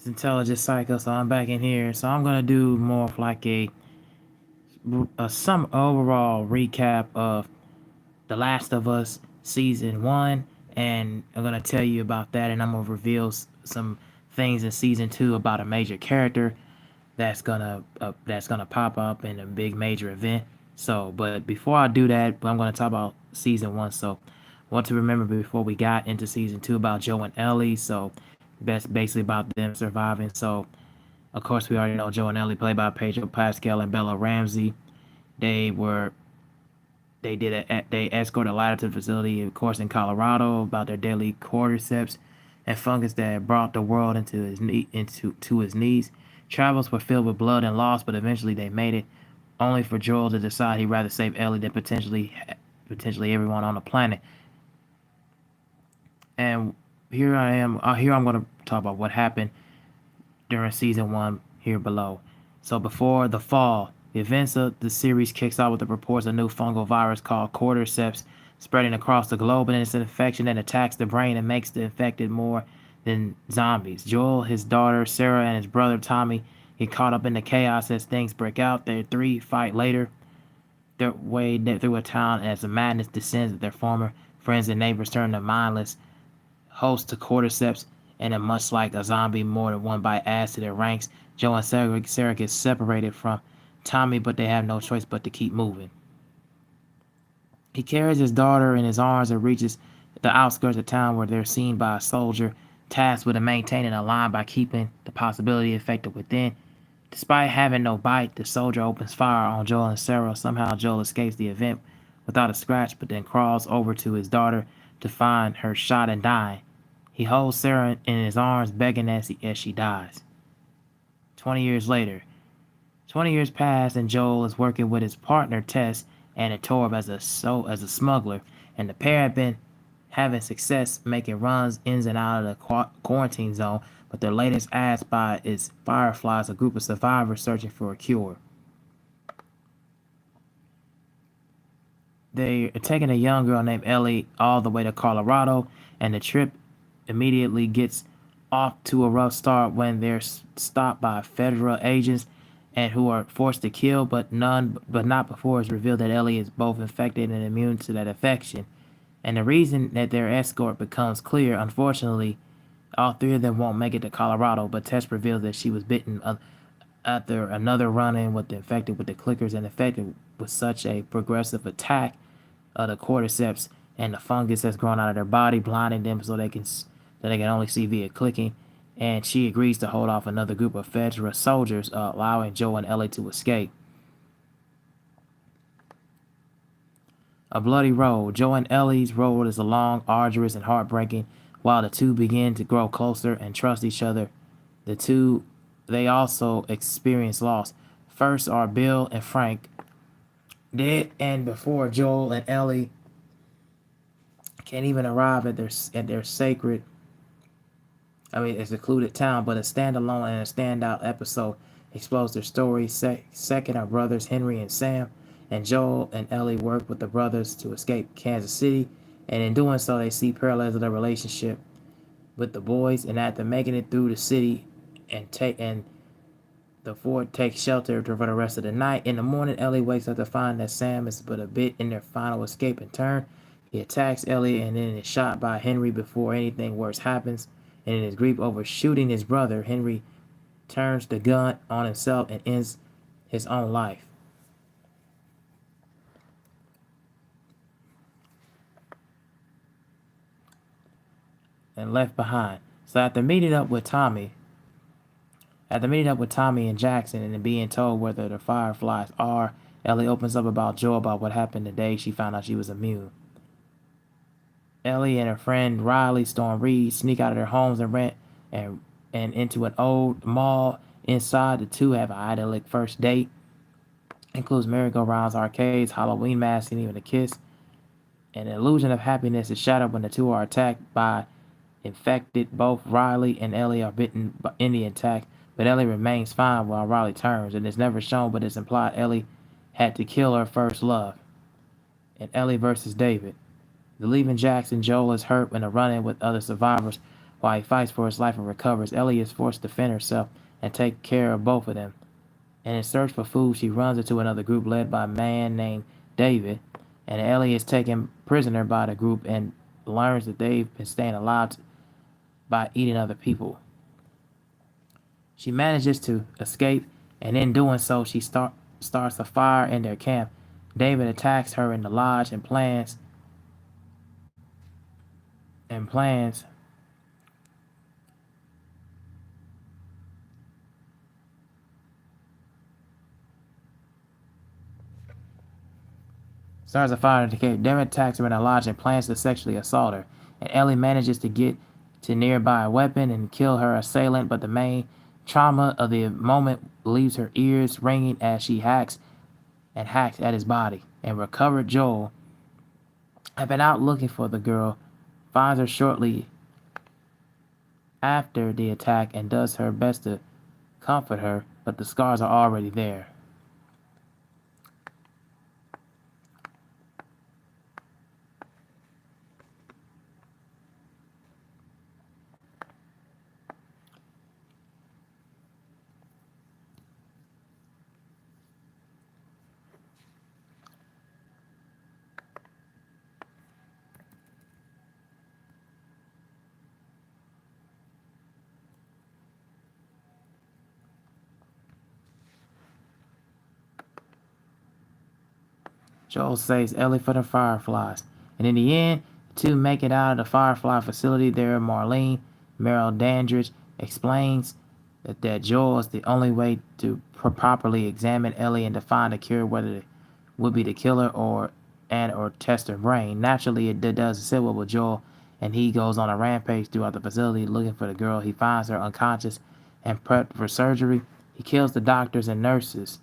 It's Intelligent Psycho, so I'm back in here. So I'm gonna do more of like a some overall recap of The Last of Us season one, and I'm gonna tell you about that, and I'm gonna reveal some things in season two about a major character that's gonna pop up in a big major event. So, but before I do that, I'm gonna talk about season one. So, what to remember before we got into season two about Joe and Ellie. So, that's basically about them surviving. So, of course, we already know Joe and Ellie, played by Pedro Pascal and Bella Ramsey. They were they escorted a ladder to the facility, of course, in Colorado, about their deadly cordyceps and fungus that had brought the world into his knees. Travels were filled with blood and loss, but eventually they made it, only for Joel to decide he'd rather save Ellie than potentially everyone on the planet. And here I am. Here I'm going to talk about what happened during season one here below. So before the fall, the events of the series kicks off with the reports of a new fungal virus called cordyceps spreading across the globe, and it's an infection that attacks the brain and makes the infected more than zombies. Joel, his daughter Sarah, and his brother Tommy get caught up in the chaos as things break out. Their three fight later their way through a town as the madness descends. Their former friends and neighbors turn to mindless host to cordyceps, and then much like a zombie, more than one bite adds to their ranks. Joe and Sarah get separated from Tommy, but they have no choice but to keep moving. He carries his daughter in his arms and reaches the outskirts of town where they're seen by a soldier tasked with maintaining a line by keeping the possibility infected within. Despite having no bite, the soldier opens fire on Joel and Sarah. Somehow Joel escapes the event without a scratch, but then crawls over to his daughter to find her shot and dying. He holds Sarah in his arms, begging as she dies. 20 years later. 20 years pass, and Joel is working with his partner Tess and Torb as a smuggler, and the pair have been having success making runs in and out of the quarantine zone. But their latest ad spot is Fireflies, a group of survivors searching for a cure. They are taking a young girl named Ellie all the way to Colorado, and the trip immediately gets off to a rough start when they're stopped by federal agents and who are forced to kill, but not before it's revealed that Ellie is both infected and immune to that infection. And the reason that their escort becomes clear, unfortunately, all three of them won't make it to Colorado, but Tess reveals that she was bitten after another run-in with the infected with the clickers and infected with such a progressive attack of the cordyceps and the fungus that's grown out of their body, blinding them so they can only see via clicking. And she agrees to hold off another group of federal soldiers, allowing Joe and Ellie to escape. A bloody road. Joe and Ellie's road is long, arduous, and heartbreaking. While the two begin to grow closer and trust each other, they also experience loss. First are Bill and Frank, dead, and before Joel and Ellie can't even arrive at their sacred, a secluded town, but a standalone and a standout episode explores their story. Second are brothers Henry and Sam, and Joel and Ellie work with the brothers to escape Kansas City, and in doing so, they see parallels of their relationship with the boys. And after making it through the city, and the four take shelter for the rest of the night. In the morning, Ellie wakes up to find that Sam is but a bit in their final escape and turn. He attacks Ellie and then is shot by Henry before anything worse happens. And in his grief over shooting his brother, Henry turns the gun on himself and ends his own life. And left behind. So after meeting up with Tommy and Jackson and being told whether the Fireflies are, Ellie opens up about Joe about what happened the day she found out she was immune. Ellie and her friend Riley Storm Reed sneak out of their homes and into an old mall. Inside, the two have an idyllic first date. Includes merry-go-rounds, arcades, Halloween masks, and even a kiss. An illusion of happiness is shattered when the two are attacked by infected. Both Riley and Ellie are bitten in the attack, but Ellie remains fine while Riley turns. And it's never shown, but it's implied Ellie had to kill her first love. And Ellie versus David. The leaving Jackson, Joel is hurt in a run-in with other survivors, While he fights for his life and recovers, Ellie is forced to defend herself and take care of both of them. In his search for food, she runs into another group led by a man named David, and Ellie is taken prisoner by the group and learns that they've been staying alive by eating other people. She manages to escape, and in doing so, she starts a fire in their camp. David attacks her in the lodge and plans starts a fire in the camp. David attacks her in the lodge and plans to sexually assault her. And Ellie manages to get to nearby a weapon and kill her assailant, but the main trauma of the moment leaves her ears ringing as she hacks at his body. And recovered Joel had been out looking for the girl, finds her shortly after the attack and does her best to comfort her, but the scars are already there. Joel saves Ellie for the Fireflies, and in the end, the two make it out of the Firefly facility. There, Marlene, Meryl Dandridge, explains that Joel is the only way to properly examine Ellie and to find a cure, whether it would be the killer or test her brain. Naturally, it does sit well with Joel, and he goes on a rampage throughout the facility looking for the girl. He finds her unconscious and prepped for surgery. He kills the doctors and nurses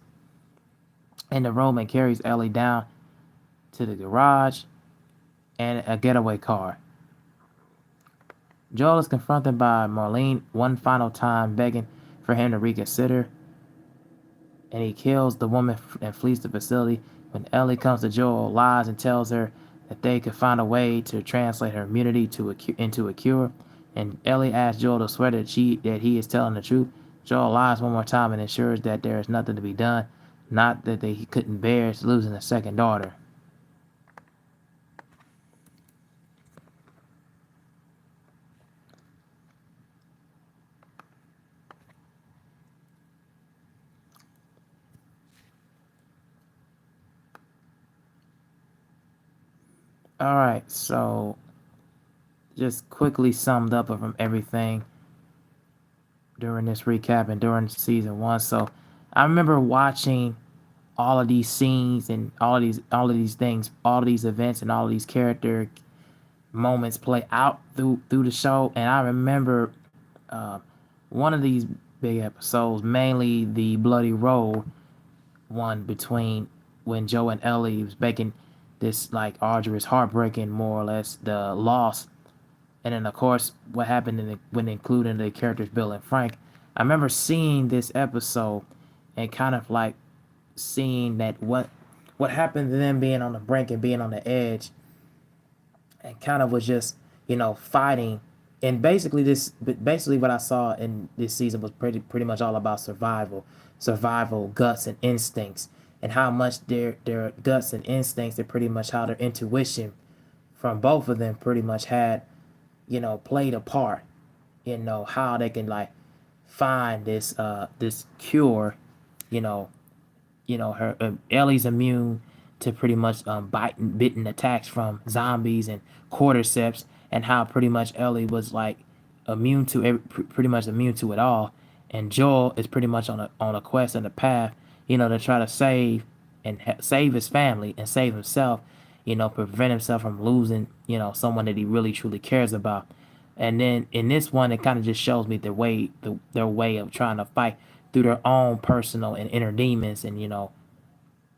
in the room and carries Ellie down to the garage and a getaway car. Joel is confronted by Marlene one final time, begging for him to reconsider, and he kills the woman and flees the facility. When Ellie comes to Joel, lies and tells her that they could find a way to translate her immunity into a cure. And Ellie asks Joel to swear that he is telling the truth. Joel lies one more time and ensures that there is nothing to be done, not that he couldn't bear losing a second daughter. All right, so just quickly summed up from everything during this recap and during season one. So I remember watching all of these scenes and all of these things, all of these events and all of these character moments play out through the show. And I remember uh, one of these big episodes, mainly the Bloody Road one between when Joe and Ellie was making this like arduous, heartbreaking, more or less the loss, and then of course what happened when including the characters Bill and Frank. I remember seeing this episode and kind of like seeing that what happened to them being on the brink and being on the edge, and kind of was just fighting. And basically what I saw in this season was pretty much all about survival, guts and instincts, and how much their guts and instincts and pretty much how their intuition from both of them pretty much had played a part. How they can like find this cure. you know her Ellie's immune to pretty much bitten attacks from zombies and cordyceps, and how pretty much Ellie was like pretty much immune to it all, and Joel is pretty much on a quest and a path, to try to save and save his family and save himself, prevent himself from losing, someone that he really truly cares about. And then in this one, it kind of just shows me their way of trying to fight through their own personal and inner demons and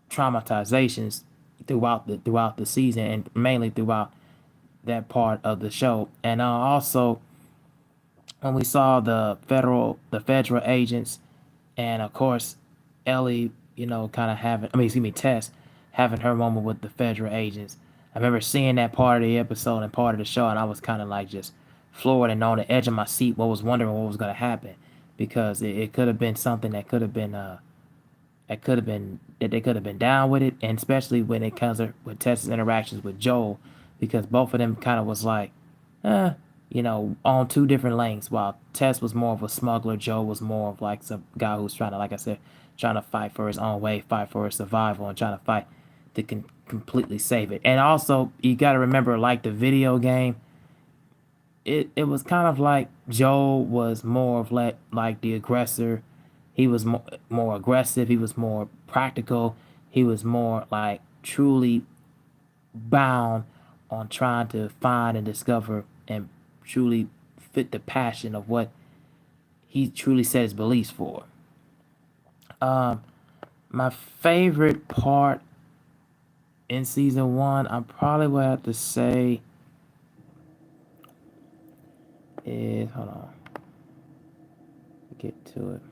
traumatizations throughout the season, and mainly throughout that part of the show. And also when we saw the federal agents, and of course Ellie, kind of having, I mean, excuse me, Tess having her moment with the federal agents. I remember seeing that part of the episode and part of the show, and I was kind of like just floored and on the edge of my seat, was wondering what was going to happen, because it could have been something that could have been that they could have been down with it, and especially when it comes with Tess's interactions with Joel, because both of them kind of was like, eh, on two different lanes. While Tess was more of a smuggler, Joel was more of like some guy who's trying to, like I said, trying to fight for his own way, fight for his survival, and trying to fight to completely save it. And also, you got to remember, like the video game, it was kind of like Joel was more of like the aggressor. He was more aggressive. He was more practical. He was more like truly bound on trying to find and discover and truly fit the passion of what he truly set his beliefs for. Um, my favorite part in season one, I probably would have to say is, hold on, get to it.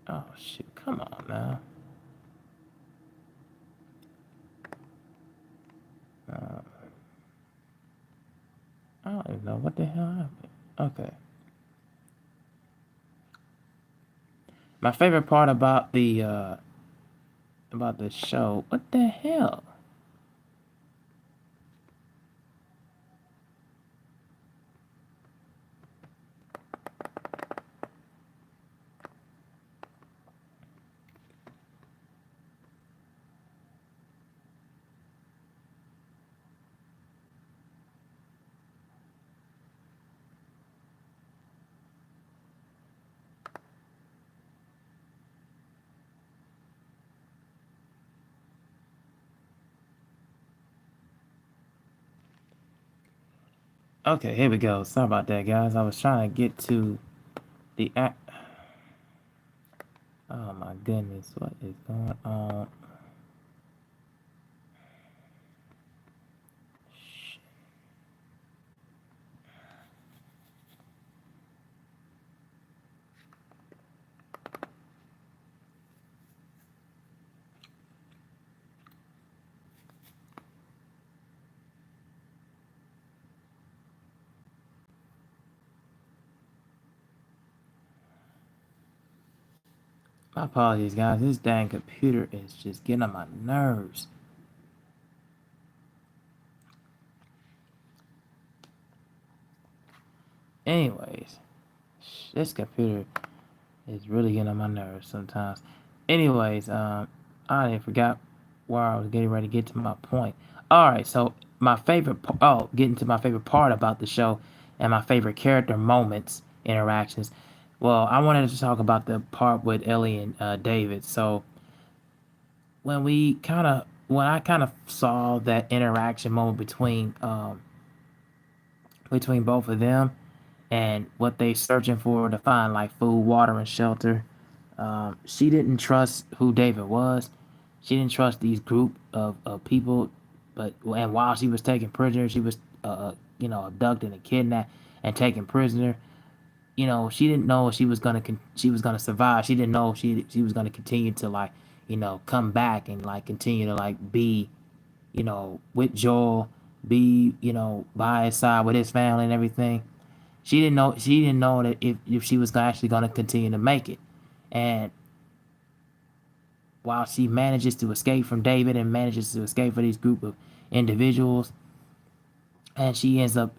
Oh shoot! Come on now. Uh, I don't even know what the hell happened. Okay. My favorite part about the show. What the hell? Okay, here we go. Sorry about that, guys. I was trying to get to the act. Oh my goodness, what is going on? My apologies, guys. This dang computer is just getting on my nerves. Anyways, this computer is really getting on my nerves sometimes. Anyways, I forgot where I was getting ready to get to my point. All right, so my favorite, getting to my favorite part about the show and my favorite character moments, interactions. Well, I wanted to talk about the part with Ellie and David. So when I kind of saw that interaction moment between both of them and what they searching for to find, like food, water, and shelter. She didn't trust who David was. She didn't trust these group of people. And while she was taken prisoner, she was abducted and kidnapped and taken prisoner. She didn't know she was gonna survive. She didn't know she was gonna continue to, like, come back and like continue to like be, with Joel, be, by his side with his family and everything. She didn't know that if she was actually going to continue to make it. And while she manages to escape from David and manages to escape from these group of individuals, and she ends up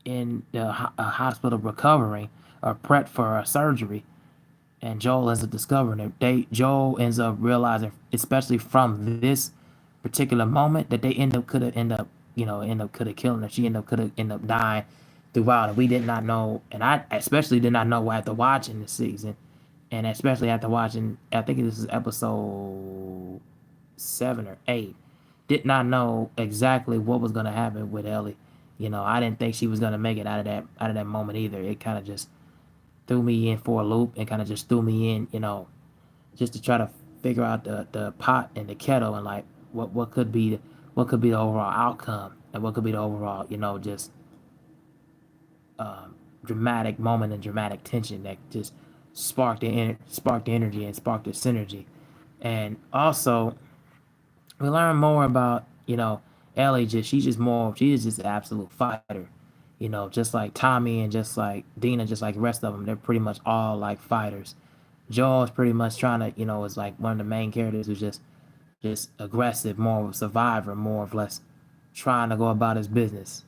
in the hospital recovering or prepped for a surgery, and Joel ends up discovering it. Joel ends up realizing, especially from this particular moment, that they end up could have killed her. She could have end up dying throughout, and we did not know. And I especially did not know after watching this season, and especially after watching, I think this is episode 7 or 8. Did not know exactly what was gonna happen with Ellie. I didn't think she was gonna make it out of that moment either. It kind of just threw me in for a loop and kind of just threw me in, just to try to figure out the pot and the kettle, and like what could be the overall outcome, and what could be the overall, just dramatic moment and dramatic tension that just sparked the energy and sparked the synergy. And also, we learn more about, Ellie she's just an absolute fighter. Just like Tommy and just like Dina, just like the rest of them, they're pretty much all like fighters. Joel is pretty much trying to, is like one of the main characters who's just aggressive, more of a survivor, more or less trying to go about his business.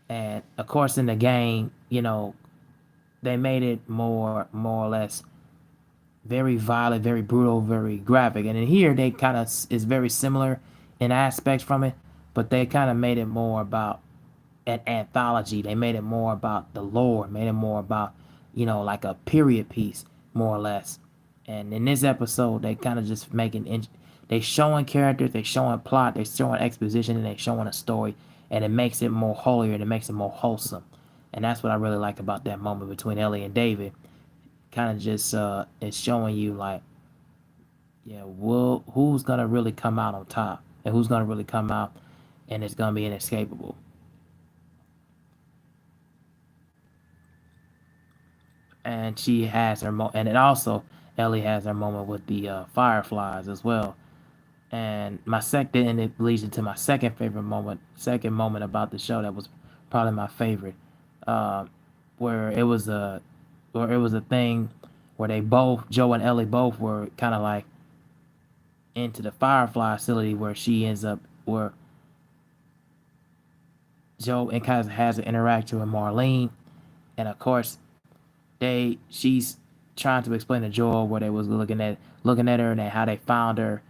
And of course in the game, they made it more or less very violent, very brutal, very graphic. And in here, they kind of is very similar in aspects from it, but they kind of made it more about an anthology. They made it more about the lore, made it more about like a period piece, more or less. And in this episode, they kind of just they showing characters, they showing plot, they showing exposition, and they showing a story, and it makes it more holier and it makes it more wholesome. And that's what I really like about that moment between Ellie and David. Kind of just it's showing you like, yeah, well, who's gonna really come out on top, and who's gonna really come out, and it's gonna be inescapable. And she has and it also Ellie has her moment with the fireflies as well. And it leads into my second moment about the show that was probably my favorite, uh, where it was a thing where they both, Joe and Ellie both, were kind of like into the Firefly facility, where she ends up where Joe and kind of has an interaction with Marlene, and of course she's trying to explain to Joel where they was looking at her, and how they found her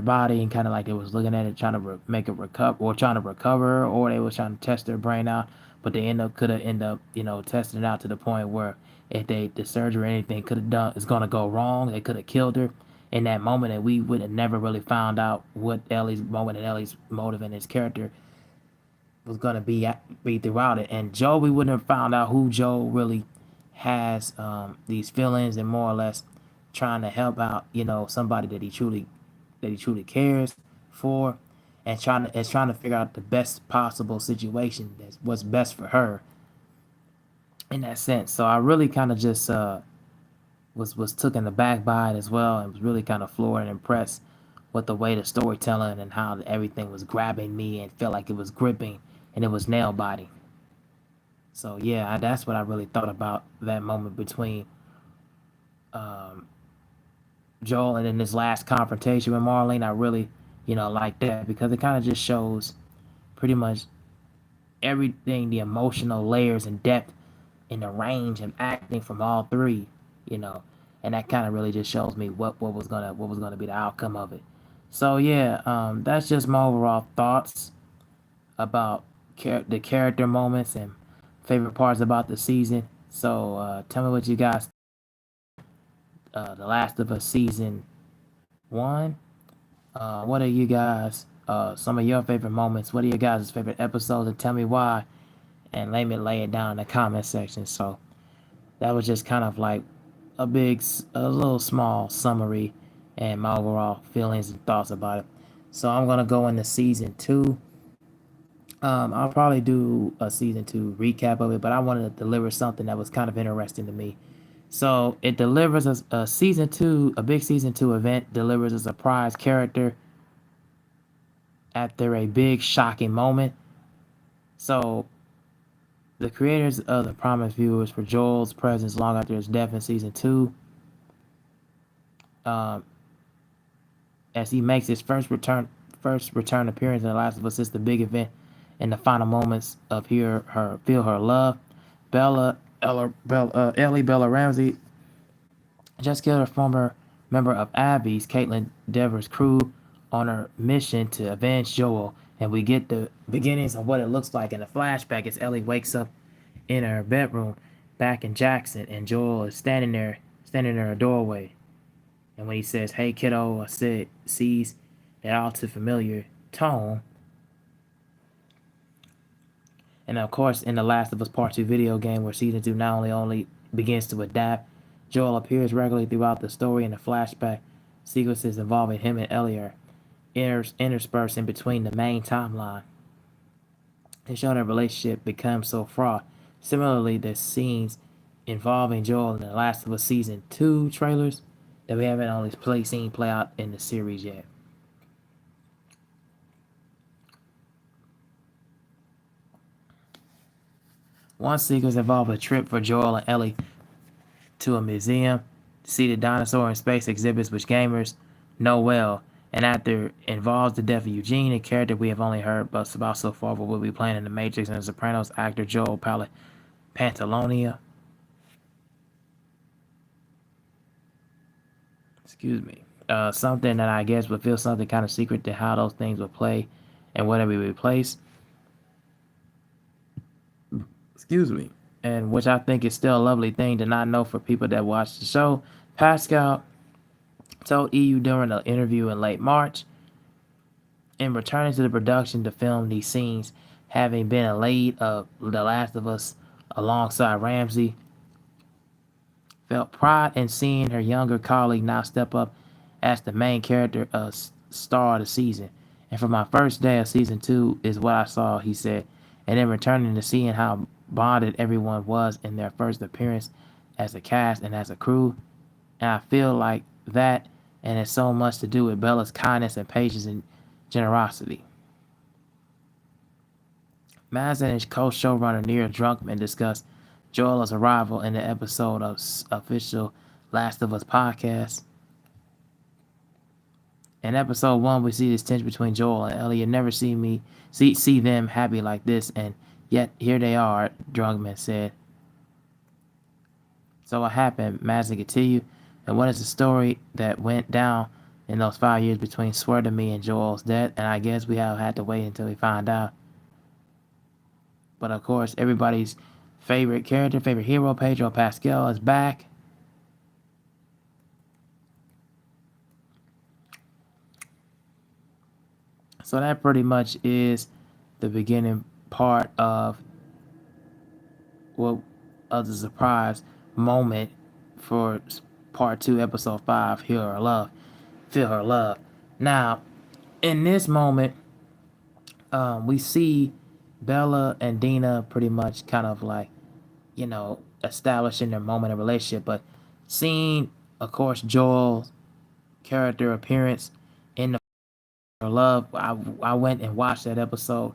body, and kind of like it was looking at it, trying to make it recover, or trying to recover, or they was trying to test her brain out, but they could have end up testing it out to the point where if the surgery or anything could have done is gonna go wrong, they could have killed her in that moment, and we would have never really found out what Ellie's moment and Ellie's motive and his character was gonna be throughout it. And Joe, we wouldn't have found out who Joe really has, these feelings, and more or less trying to help out, somebody that he truly cares for, and trying to figure out the best possible situation that's what's best for her in that sense. So I really kind of just was taken aback by it as well, and was really kind of floored and impressed with the way the storytelling and how everything was grabbing me and felt like it was gripping and it was nail biting. So yeah, that's what I really thought about that moment between um, Joel and then this last confrontation with Marlene. I really, like that, because it kind of just shows pretty much everything, the emotional layers and depth and the range and acting from all three, you know, and that kind of really just shows me what was gonna be the outcome of it. So yeah, that's just my overall thoughts about the character moments and favorite parts about the season. So tell me what you guys, The Last of Us season 1. What are you guys? Some of your favorite moments. What are your guys' favorite episodes? And tell me why. And let me lay it down in the comment section. So that was just kind of like a little small summary and my overall feelings and thoughts about it. So I'm gonna go into season 2. I'll probably do a season 2 recap of it, but I wanted to deliver something that was kind of interesting to me. So it delivers a season 2, a big season 2 event delivers a surprise character after a big shocking moment. So the creators of the promised viewers for Joel's presence long after his death in season 2, um, as he makes his first return appearance in The Last of Us, is the big event in the final moments of Feel Her Love. Ellie Bella Ramsey just killed a former member of Abby's, Caitlin Dever's crew, on her mission to avenge Joel, and we get the beginnings of what it looks like in a flashback as Ellie wakes up in her bedroom back in Jackson, and Joel is standing in her doorway. And when he says, "Hey kiddo," sees that all too familiar tone. And of course, in the Last of Us Part 2 video game, where season 2 not only begins to adapt, Joel appears regularly throughout the story, and the flashback sequences involving him and Ellie are interspersed in between the main timeline, and show their relationship becomes so fraught. Similarly, the scenes involving Joel in the Last of Us Season 2 trailers that we haven't seen play out in the series yet. One sequence involved a trip for Joel and Ellie to a museum to see the dinosaur and space exhibits which gamers know well. And after involves the death of Eugene, a character we have only heard but about so far, but will be playing in The Matrix and The Sopranos actor Joel Pantalonia. Excuse me. Something that I guess would feel something kind of secret to how those things would play and whatever we replace. Excuse me. And which I think is still a lovely thing to not know for people that watch the show. Pascal told EU during an interview in late March, in returning to the production to film these scenes, having been a lead of The Last of Us alongside Ramsey, felt pride in seeing her younger colleague now step up as the main character star of the season. And for my first day of season 2 is what I saw, he said. And then returning to seeing how bonded everyone was in their first appearance as a cast and as a crew. And I feel like that, and it's so much to do with Bella's kindness and patience and generosity. Mazin and co-showrunner Neil Druckmann discussed Joel's arrival in the episode of official Last of Us podcast. In episode 1, we see this tension between Joel and Ellie. You never see them happy like this, and yet here they are, Druckmann said. So what happened? Mazin continued. And what is the story that went down in those 5 years between Swear to Me and Joel's death? And I guess we have had to wait until we find out. But of course, everybody's favorite character, favorite hero, Pedro Pascal, is back. So that pretty much is the beginning part of the surprise moment for part 2, episode 5, Feel Her Love. Now, in this moment, we see Bella and Dina pretty much kind of like, establishing their moment of relationship, but seeing, of course, Joel's character appearance in the love, I went and watched that episode,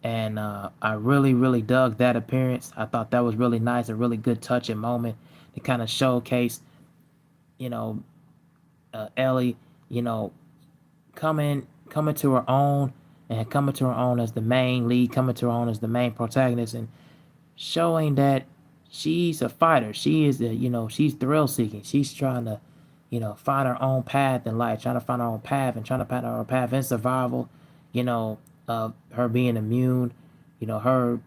and I really, really dug that appearance. I thought that was really nice, a really good touching moment to kind of showcase, you know, Ellie, you know, coming to her own and coming to her own as the main lead, coming to her own as the main protagonist, and showing that she's a fighter. She is she's thrill seeking. She's trying to, find her own path in life, trying to find her own path and trying to find her own path in survival, of her being immune, her,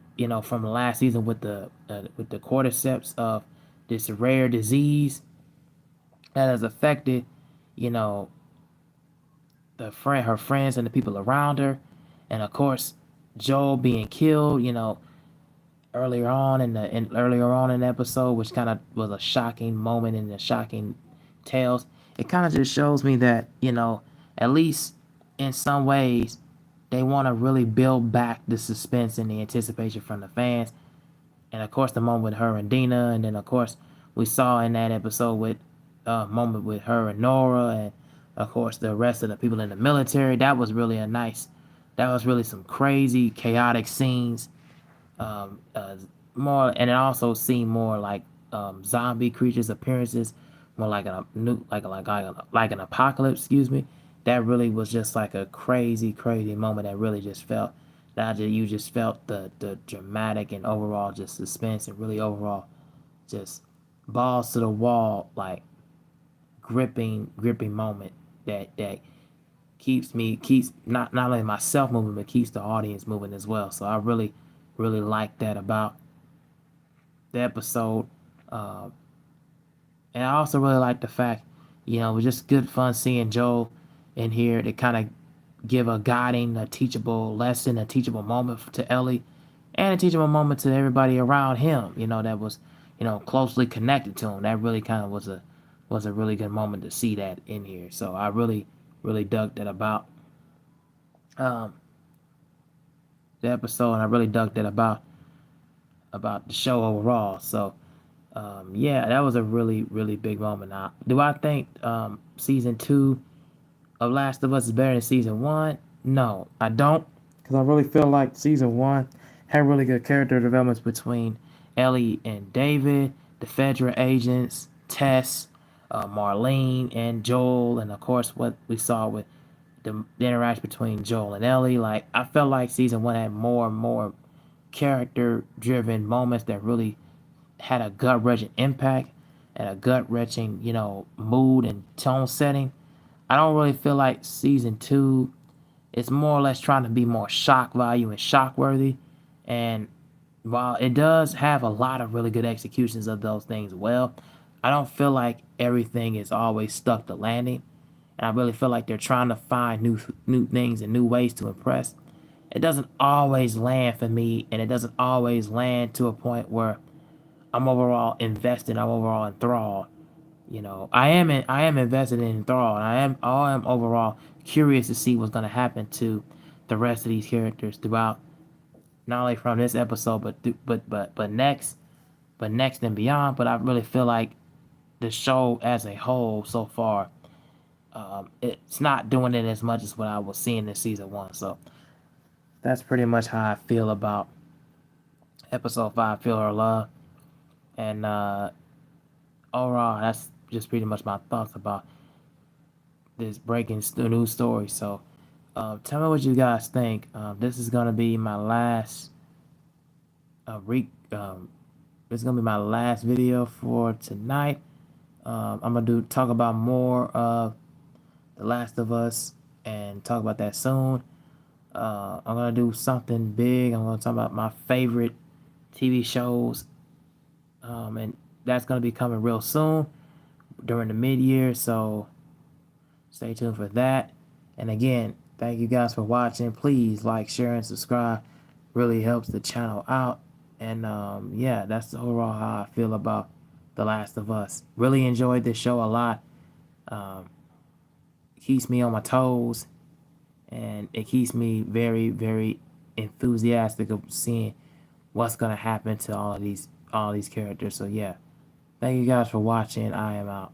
from the last season with the cordyceps of this rare disease that has affected, you know, her friends and the people around her, and of course, Joel being killed, earlier on in the episode, which kind of was a shocking moment in the shocking tales. It kind of just shows me that at least in some ways, they want to really build back the suspense and the anticipation from the fans. And of course, the moment with her and Dina, and then of course we saw in that episode with moment with her and Nora, and of course the rest of the people in the military. That was really that was really some crazy, chaotic scenes. Um, uh, More, and it also seemed more like zombie creatures appearances, more like a new, like an apocalypse. Excuse me. That really was just like a crazy, crazy moment that really just felt you just felt the dramatic and overall just suspense and really overall just balls to the wall, like gripping moment that keeps not only myself moving but keeps the audience moving as well. So I really really like that about the episode. Uh, and I also really like the fact, it was just good fun seeing Joel in here to kind of give a guiding, a teachable lesson, a teachable moment to Ellie, and a teachable moment to everybody around him. That was, closely connected to him. That really kind of was a really good moment to see that in here. So I really really dug that um, the episode, and I really dug that about the show overall. So yeah, that was a really really big moment. Now, do I think season 2 of Last of Us is better than season 1? No, I don't, because I really feel like season 1 had really good character developments between Ellie and David, the Fedra agents, Tess, Marlene, and Joel, and of course what we saw with the interaction between Joel and Ellie. Like I felt like season one had more and more character driven moments that really had a gut wrenching impact and a gut wrenching, mood and tone setting. I don't really feel like season two is more or less trying to be more shock value and shock worthy. And while it does have a lot of really good executions of those things, well, I don't feel like everything is always stuck to landing. And I really feel like they're trying to find new things and new ways to impress. It doesn't always land for me, and it doesn't always land to a point where I'm overall invested. I'm overall enthralled. I am invested in enthralled. And I am overall curious to see what's going to happen to the rest of these characters throughout, not only from this episode, but next and beyond. But I really feel like the show as a whole so far, it's not doing it as much as what I was seeing in season one. So that's pretty much how I feel about episode five, Feel Her Love, and overall, that's just pretty much my thoughts about this breaking news story. So, tell me what you guys think. This is gonna be my last this is gonna be my last video for tonight. I'm gonna talk about more of The Last of Us and talk about that soon. I'm gonna do something big. I'm gonna talk about my favorite TV shows, and that's gonna be coming real soon during the mid-year. So stay tuned for that. And again, thank you guys for watching. Please like, share, and subscribe. Really helps the channel out. And yeah, that's overall how I feel about The Last of Us. Really enjoyed this show a lot. Um, it keeps me on my toes, and it keeps me very, very enthusiastic of seeing what's gonna happen to all these characters. So yeah, thank you guys for watching. I am out.